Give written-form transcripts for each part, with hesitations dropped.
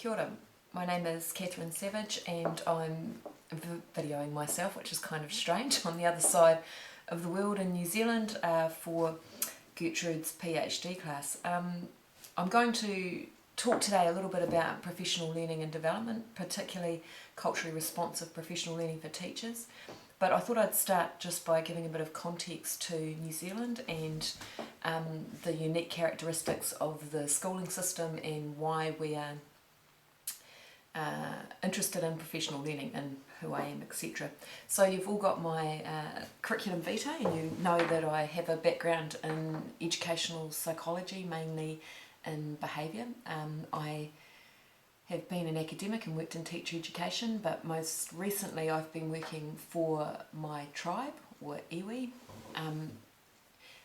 Kia ora. My name is Catherine Savage and I'm videoing myself, which is kind of strange, on the other side of the world in New Zealand for Gertrude's PhD class. I'm going to talk today a little bit about professional learning and development, particularly culturally responsive professional learning for teachers. But I thought I'd start just by giving a bit of context to New Zealand and the unique characteristics of the schooling system and why we are interested in professional learning and who I am, etc. So you've all got my curriculum vitae, and you know that I have a background in educational psychology, mainly in behaviour. I have been an academic and worked in teacher education, but most recently I've been working for my tribe, or iwi,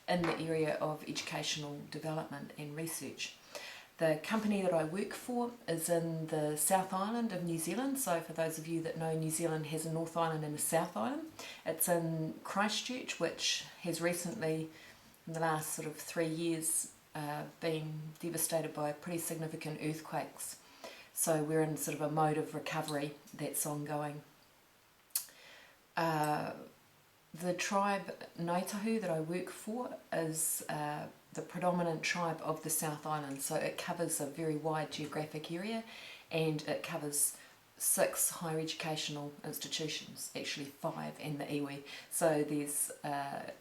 in the area of educational development and research. The company that I work for is in the South Island of New Zealand, so for those of you that know, New Zealand has a North Island and a South Island. It's in Christchurch, which has recently, in the last sort of 3 years, been devastated by pretty significant earthquakes. So we're in sort of a mode of recovery that's ongoing. The tribe Ngāi that I work for is the predominant tribe of the South Island, so it covers a very wide geographic area and it covers 6 higher educational institutions, actually 5 and the iwi. So there's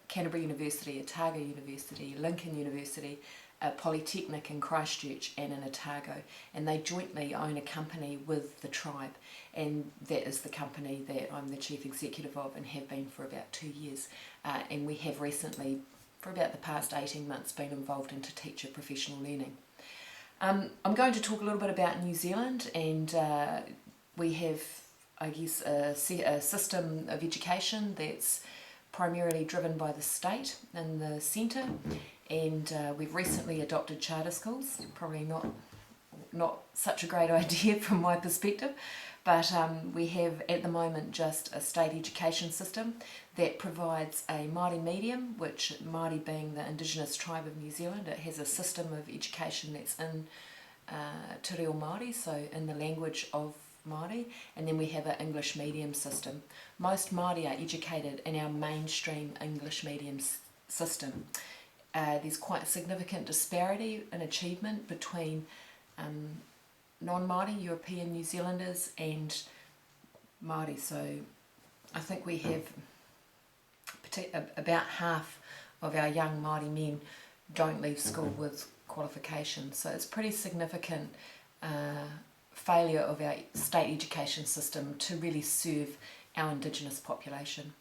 Canterbury University, Otago University, Lincoln University, a Polytechnic in Christchurch and in Otago, and they jointly own a company with the tribe, and that is the company that I'm the chief executive of and have been for about 2 years, and we have recently, for about the past 18 months, been involved into teacher professional learning. I'm going to talk a little bit about New Zealand, and we have, I guess, a system of education that's primarily driven by the state in the centre, and we've recently adopted charter schools. Probably not such a great idea from my perspective, but we have at the moment just a state education system that provides a Māori medium, which Māori being the indigenous tribe of New Zealand, it has a system of education that's in Te Reo Māori, so in the language of Māori, and then we have an English medium system. Most Māori are educated in our mainstream English medium system. There's quite a significant disparity in achievement between non-Māori, European New Zealanders and Māori, so I think we have about half of our young Māori men don't leave school with qualifications, so it's pretty significant failure of our state education system to really serve our Indigenous population.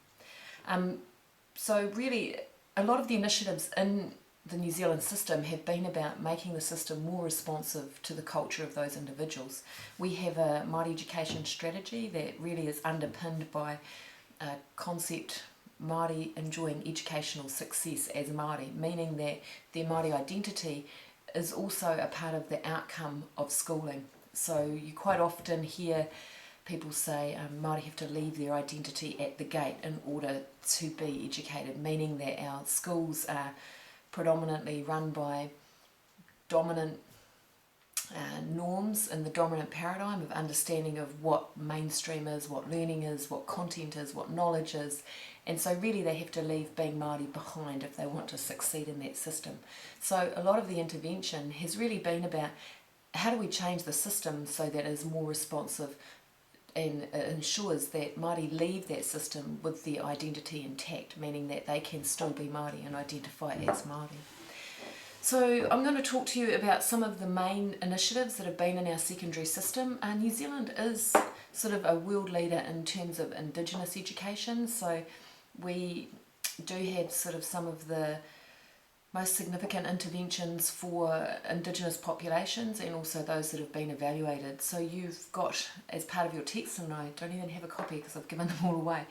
So really, a lot of the initiatives in the New Zealand system have been about making the system more responsive to the culture of those individuals. We have a Māori education strategy that really is underpinned by a concept Māori enjoying educational success as Māori, meaning that their Māori identity is also a part of the outcome of schooling. So you quite often hear people say Māori have to leave their identity at the gate in order to be educated, meaning that our schools are predominantly run by dominant norms and the dominant paradigm of understanding of what mainstream is, what learning is, what content is, what knowledge is, and so really they have to leave being Māori behind if they want to succeed in that system. So a lot of the intervention has really been about how do we change the system so that it is more responsive and ensures that Māori leave that system with their identity intact, meaning that they can still be Māori and identify as Māori. So I'm going to talk to you about some of the main initiatives that have been in our secondary system. New Zealand is sort of a world leader in terms of Indigenous education, so we do have sort of some of the most significant interventions for Indigenous populations and also those that have been evaluated. So you've got, as part of your text, and I don't even have a copy because I've given them all away,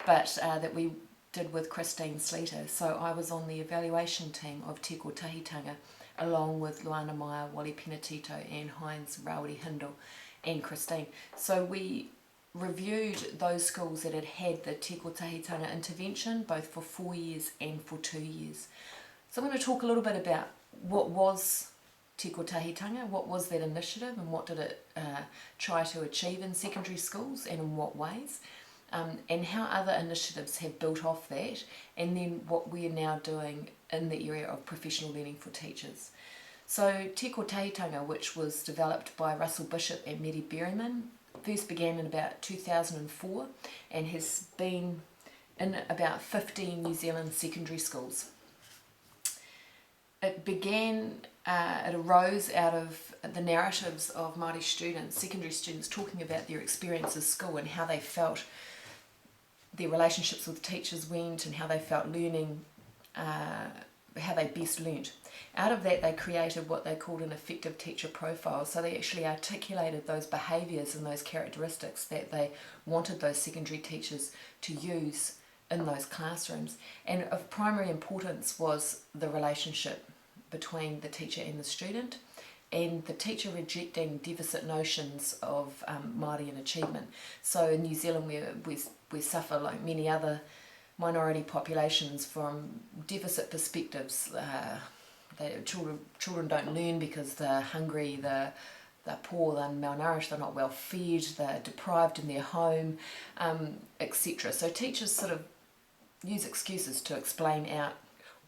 but that we did with Christine Sleater. So I was on the evaluation team of Te Tahitanga along with Luana Maia, Wally Penatito and Heinz Rawiri Hindle and Christine. So we reviewed those schools that had had the Te Tahitanga intervention both for 4 years and for 2 years. So I'm going to talk a little bit about what was tikotahitanga, what was that initiative and what did it try to achieve in secondary schools and in what ways, and how other initiatives have built off that, and then what we're now doing in the area of professional learning for teachers. So tikotahitanga, which was developed by Russell Bishop and Mary Berryman, first began in about 2004 and has been in about 15 New Zealand secondary schools. It arose out of the narratives of Māori students, secondary students, talking about their experience of school and how they felt their relationships with teachers went and how they felt learning, how they best learnt. Out of that, they created what they called an effective teacher profile. So they actually articulated those behaviours and those characteristics that they wanted those secondary teachers to use in those classrooms. And of primary importance was the relationship between the teacher and the student, and the teacher rejecting deficit notions of Māori and achievement. So in New Zealand we suffer, like many other minority populations, from deficit perspectives. Children don't learn because they're hungry, they're poor, they're malnourished, they're not well fed, they're deprived in their home, etc. So teachers sort of use excuses to explain out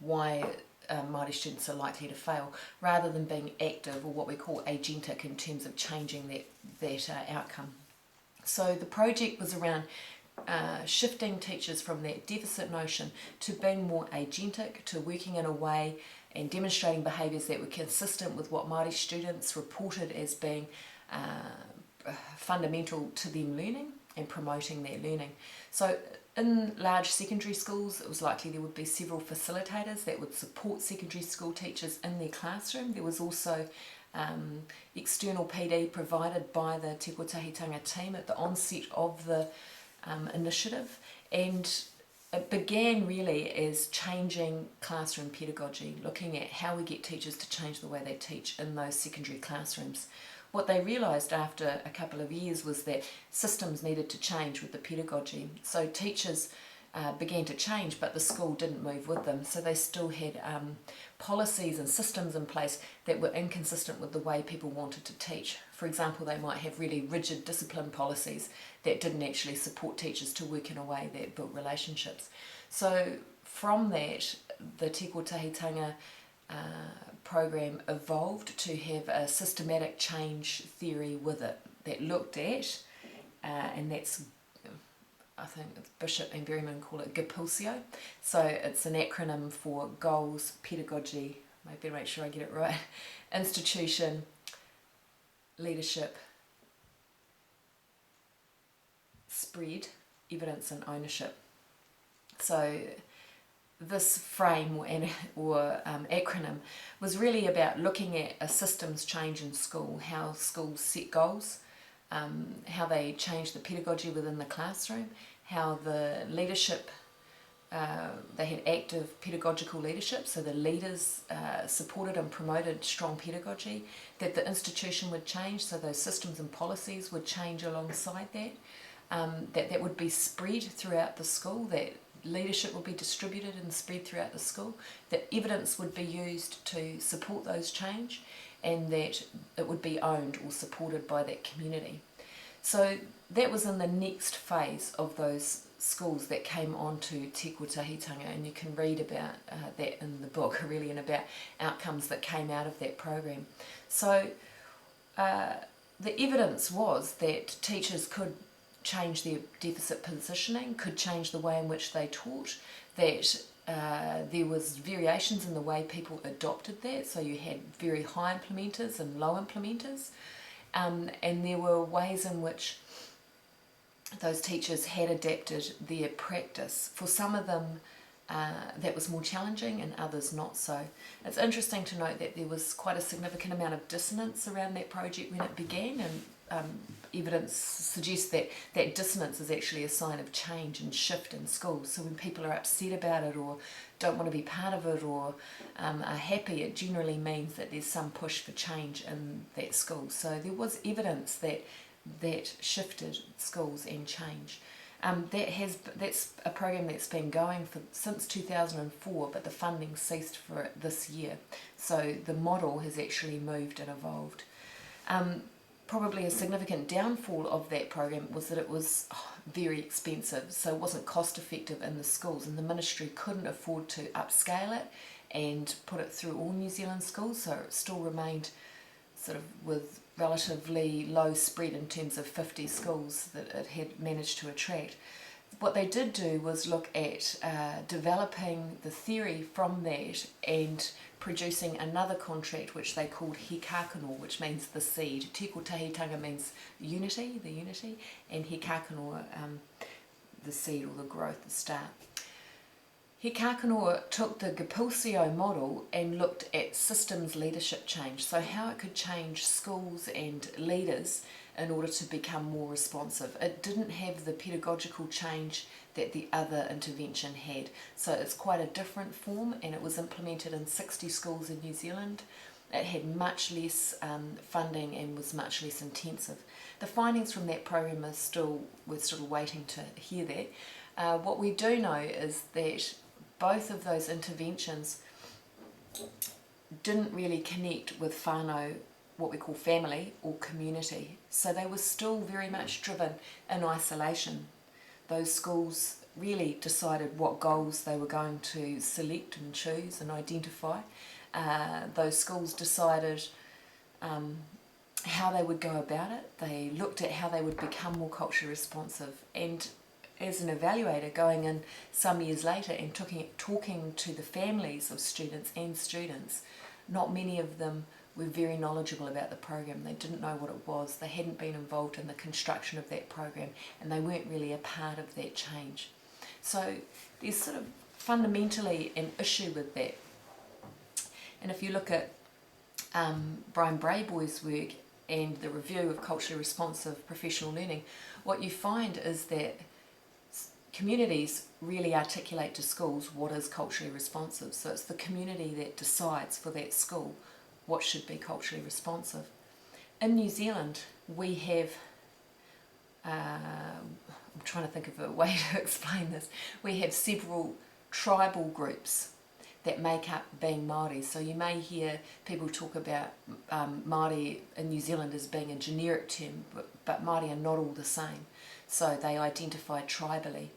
why Māori students are likely to fail, rather than being active, or what we call agentic, in terms of changing that outcome. So the project was around shifting teachers from that deficit notion to being more agentic, to working in a way and demonstrating behaviours that were consistent with what Māori students reported as being fundamental to them learning and promoting their learning. So in large secondary schools, it was likely there would be several facilitators that would support secondary school teachers in their classroom. There was also external PD provided by the tikotahitanga team at the onset of the initiative, and it began really as changing classroom pedagogy, looking at how we get teachers to change the way they teach in those secondary classrooms. What they realised after a couple of years was that systems needed to change with the pedagogy. So teachers began to change, but the school didn't move with them. So they still had policies and systems in place that were inconsistent with the way people wanted to teach. For example, they might have really rigid discipline policies that didn't actually support teachers to work in a way that built relationships. So from that, the tikotahitanga program evolved to have a systematic change theory with it that looked at, and that's, I think Bishop and Berryman call it GAPILSIO. So it's an acronym for goals, pedagogy, maybe make sure I get it right, institution, leadership, spread, evidence and ownership. So this frame or acronym was really about looking at a systems change in school, how schools set goals, how they change the pedagogy within the classroom, how the leadership, they had active pedagogical leadership, so the leaders supported and promoted strong pedagogy, that the institution would change, so those systems and policies would change alongside that, that would be spread throughout the school, that leadership will be distributed and spread throughout the school, that evidence would be used to support those change, and that it would be owned or supported by that community. So that was in the next phase of those schools that came onto tikotahitanga, and you can read about that in the book, really, and about outcomes that came out of that program. So the evidence was that teachers could change their deficit positioning, could change the way in which they taught, that there was variations in the way people adopted that, so you had very high implementers and low implementers, and there were ways in which those teachers had adapted their practice. For some of them that was more challenging, and others not so. It's interesting to note that there was quite a significant amount of dissonance around that project when it began, and evidence suggests that that dissonance is actually a sign of change and shift in schools. So when people are upset about it, or don't want to be part of it, or are happy, it generally means that there's some push for change in that school. So there was evidence that shifted schools and change. That's a program that's been going since 2004, but the funding ceased for it this year. So the model has actually moved and evolved. Probably a significant downfall of that program was that it was very expensive, so it wasn't cost effective in the schools, and the ministry couldn't afford to upscale it and put it through all New Zealand schools, so it still remained sort of with relatively low spread in terms of 50 schools that it had managed to attract. What they did do was look at developing the theory from that and producing another contract which they called He Kākano, which means the seed. Tiko Tahitanga means unity, the unity, and He Kākano, the seed or the growth, the start. He Kākano took the Gapilsio model and looked at systems leadership change, so how it could change schools and leaders in order to become more responsive. It didn't have the pedagogical change that the other intervention had, so it's quite a different form, and it was implemented in 60 schools in New Zealand. It had much less funding and was much less intensive. The findings from that program we're still waiting to hear that. What we do know is that both of those interventions didn't really connect with whānau, what we call family or community. So they were still very much driven in isolation. Those schools really decided what goals they were going to select and choose and identify. Those schools decided how they would go about it. They looked at how they would become more culturally responsive, and as an evaluator going in some years later and talking to the families of students, not many of them were very knowledgeable about the program. They didn't know what it was, they hadn't been involved in the construction of that program, and they weren't really a part of that change. So there's sort of fundamentally an issue with that. And if you look at Brian Brayboy's work and the review of culturally responsive professional learning, what you find is that communities really articulate to schools what is culturally responsive. So it's the community that decides for that school what should be culturally responsive. In New Zealand, we have, I'm trying to think of a way to explain this, we have several tribal groups that make up being Māori. So you may hear people talk about Māori in New Zealand as being a generic term, but Māori are not all the same. So they identify tribally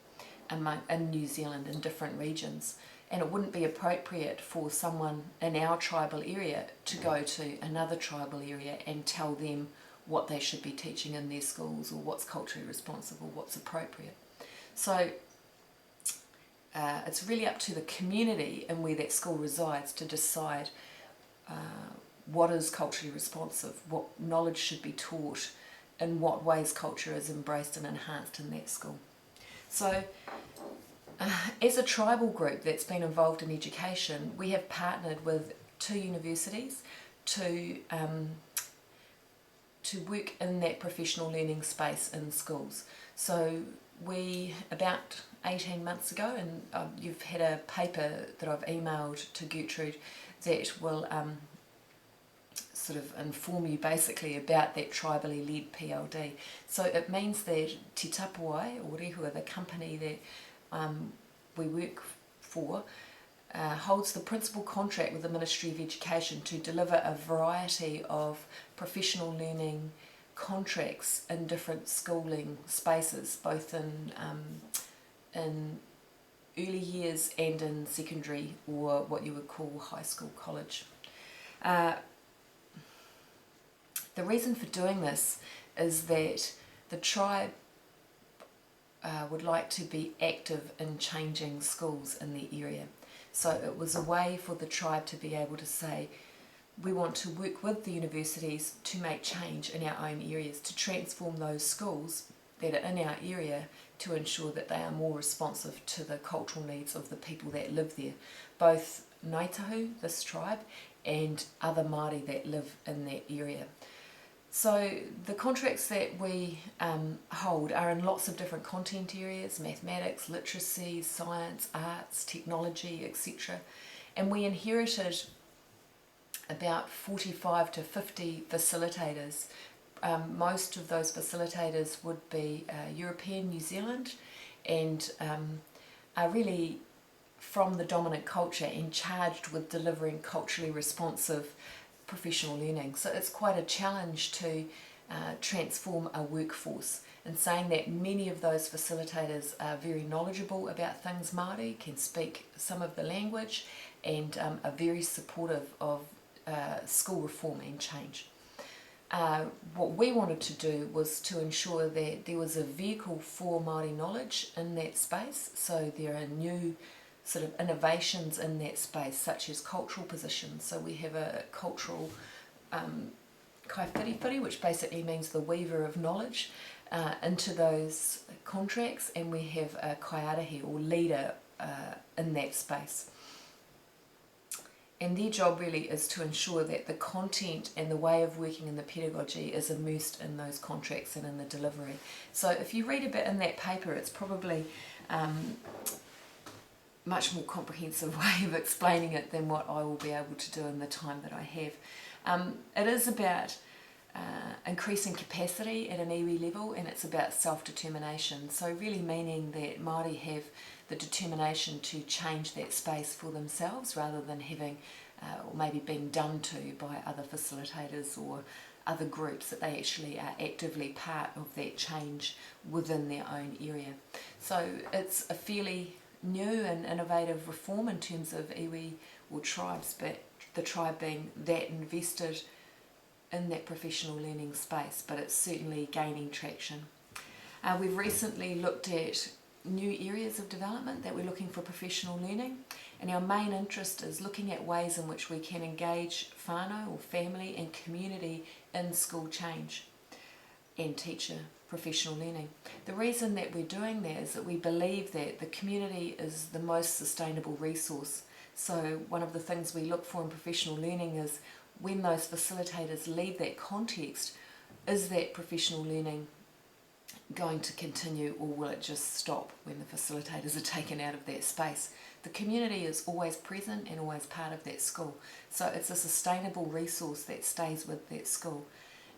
in New Zealand in different regions. And it wouldn't be appropriate for someone in our tribal area to go to another tribal area and tell them what they should be teaching in their schools or what's culturally responsible, what's appropriate. So it's really up to the community and where that school resides to decide what is culturally responsive, what knowledge should be taught, in what ways culture is embraced and enhanced in that school. So as a tribal group that's been involved in education, we have partnered with 2 universities to work in that professional learning space in schools. So we, about 18 months ago, and you've had a paper that I've emailed to Gertrude that will sort of inform you basically about that tribally led PLD. So it means that Te Tapuae, or Rehua, the company that we work for, holds the principal contract with the Ministry of Education to deliver a variety of professional learning contracts in different schooling spaces, both in early years and in secondary, or what you would call high school, college. The reason for doing this is that the tribe would like to be active in changing schools in the area. So it was a way for the tribe to be able to say, we want to work with the universities to make change in our own areas, to transform those schools that are in our area to ensure that they are more responsive to the cultural needs of the people that live there, both Ngāi Tahu, this tribe, and other Māori that live in that area. So the contracts that we hold are in lots of different content areas: mathematics, literacy, science, arts, technology, etc. And we inherited about 45 to 50 facilitators. Most of those facilitators would be European, New Zealand, and are really from the dominant culture and charged with delivering culturally responsive professional learning. So it's quite a challenge to transform a workforce, and saying that many of those facilitators are very knowledgeable about things Māori, can speak some of the language, and are very supportive of school reform and change. What we wanted to do was to ensure that there was a vehicle for Māori knowledge in that space, so there are new sort of innovations in that space, such as cultural positions. So we have a cultural kaiwhiriwhiri, which basically means the weaver of knowledge, into those contracts, and we have a kaiarahi or leader in that space. And their job really is to ensure that the content and the way of working in the pedagogy is immersed in those contracts and in the delivery. So if you read a bit in that paper, it's probably much more comprehensive way of explaining it than what I will be able to do in the time that I have. It is about increasing capacity at an iwi level, and it's about self-determination. So really meaning that Māori have the determination to change that space for themselves, rather than having or maybe being done to by other facilitators or other groups, that they actually are actively part of that change within their own area. So it's a fairly new and innovative reform in terms of iwi or tribes, but the tribe being that invested in that professional learning space, but it's certainly gaining traction. We've recently looked at new areas of development that we're looking for professional learning, and our main interest is looking at ways in which we can engage whānau or family and community in school change and teacher professional learning. The reason that we're doing that is that we believe that the community is the most sustainable resource. So one of the things we look for in professional learning is, when those facilitators leave that context, is that professional learning going to continue, or will it just stop when the facilitators are taken out of that space? The community is always present and always part of that school, so it's a sustainable resource that stays with that school.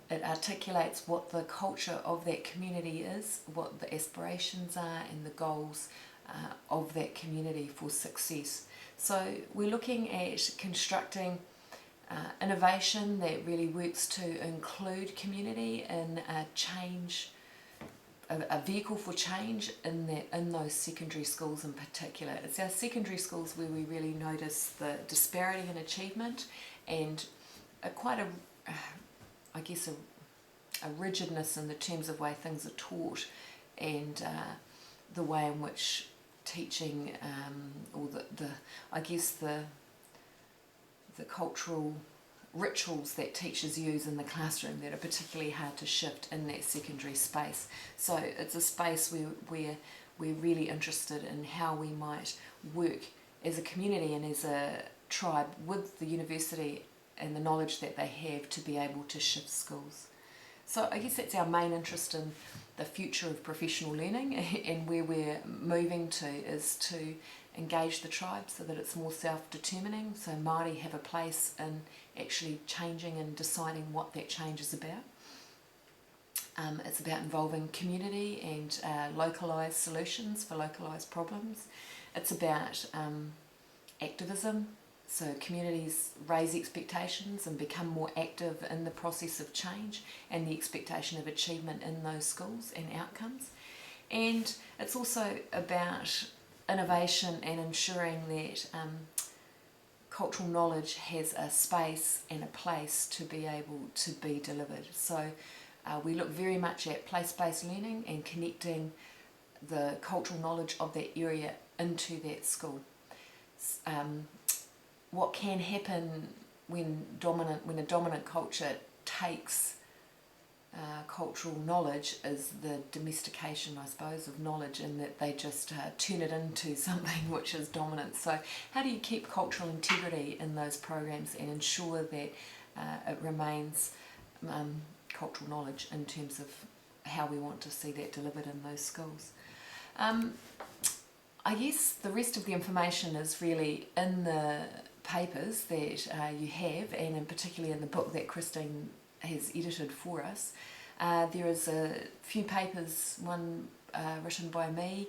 It articulates what the culture of that community is, what the aspirations are and the goals of that community for success. So we're looking at constructing innovation that really works to include community in a change, a vehicle for change in those secondary schools in particular. It's our secondary schools where we really notice the disparity in achievement, and I guess a rigidness in the terms of way things are taught, and the way in which teaching or the cultural rituals that teachers use in the classroom that are particularly hard to shift in that secondary space. So it's a space where we're really interested in how we might work as a community and as a tribe with the university and the knowledge that they have to be able to shift schools. So I guess that's our main interest in the future of professional learning, and where we're moving to is to engage the tribe so that it's more self-determining, so Māori have a place in actually changing and deciding what that change is about. It's about involving community and localised solutions for localised problems. It's about activism, so communities raise expectations and become more active in the process of change and the expectation of achievement in those schools and outcomes. And it's also about innovation and ensuring that cultural knowledge has a space and a place to be able to be delivered. So we look very much at place-based learning and connecting the cultural knowledge of that area into that school. What can happen when a dominant culture takes cultural knowledge is the domestication, I suppose, of knowledge, and that they just turn it into something which is dominant. So how do you keep cultural integrity in those programs and ensure that it remains cultural knowledge in terms of how we want to see that delivered in those schools? I guess the rest of the information is really in the papers that you have, and in particularly in the book that Christine has edited for us. There is a few papers, one written by me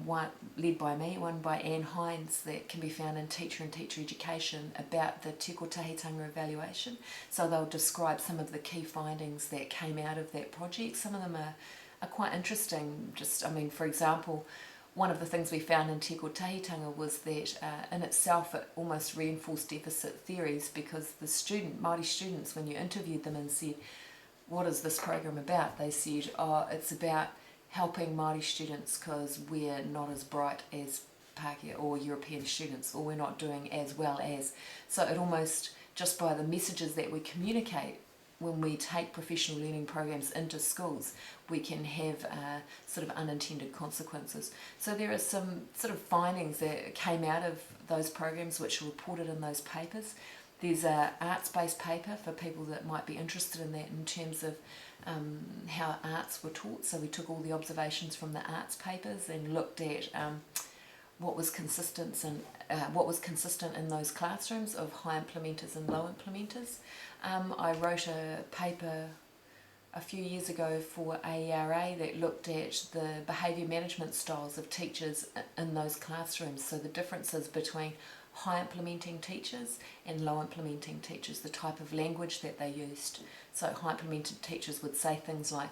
one led by me, one by Anne Hines, that can be found in Teacher and Teacher Education, about the Te Kotahitanga evaluation. So they'll describe some of the key findings that came out of that project. Some of them are quite interesting. For example, one of the things we found in Te Kotahitanga was that in itself it almost reinforced deficit theories, because the Māori students, when you interviewed them and said, what is this program about? They said, oh, it's about helping Māori students because we're not as bright as Pākehā or European students, or we're not doing as well as. So it almost, just by the messages that we communicate when we take professional learning programs into schools, we can have sort of unintended consequences. So there are some sort of findings that came out of those programs which are reported in those papers. There's an arts-based paper for people that might be interested in that, in terms of how arts were taught. So we took all the observations from the arts papers and looked at what was consistent in those classrooms of high implementers and low implementers. I wrote a paper a few years ago for AERA that looked at the behaviour management styles of teachers in those classrooms. So the differences between high implementing teachers and low implementing teachers, the type of language that they used. So high implemented teachers would say things like,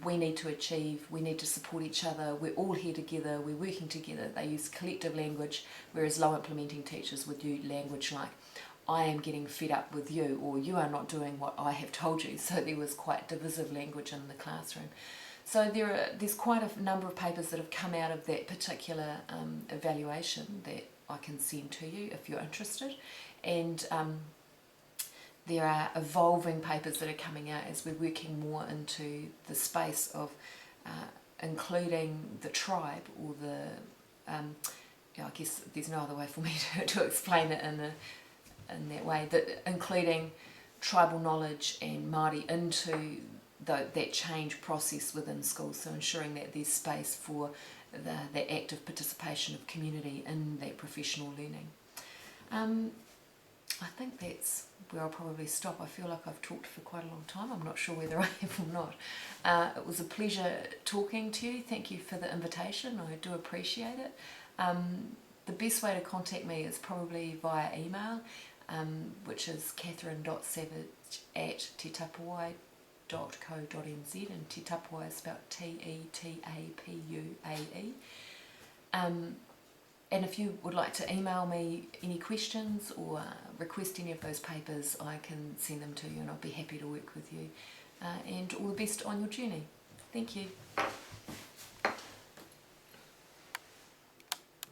we need to achieve, we need to support each other, we're all here together, we're working together. They use collective language, whereas low implementing teachers would use language like, I am getting fed up with you, or you are not doing what I have told you. So there was quite divisive language in the classroom. So there's quite a number of papers that have come out of that particular evaluation that I can send to you if you're interested. And there are evolving papers that are coming out as we're working more into the space of including the tribe, or the I guess there's no other way for me to explain it in that way, that including tribal knowledge and Māori into that change process within schools, so ensuring that there's space for the active participation of community in that professional learning. I think that's where I'll probably stop. I feel like I've talked for quite a long time. I'm not sure whether I have or not. It was a pleasure talking to you. Thank you for the invitation. I do appreciate it. The best way to contact me is probably via email, which is catherine.savage@tetapuae.co.nz, and Te Tapuae is spelled T-E-T-A-P-U-A-E. And if you would like to email me any questions or request any of those papers, I can send them to you, and I'll be happy to work with you. And all the best on your journey. Thank you.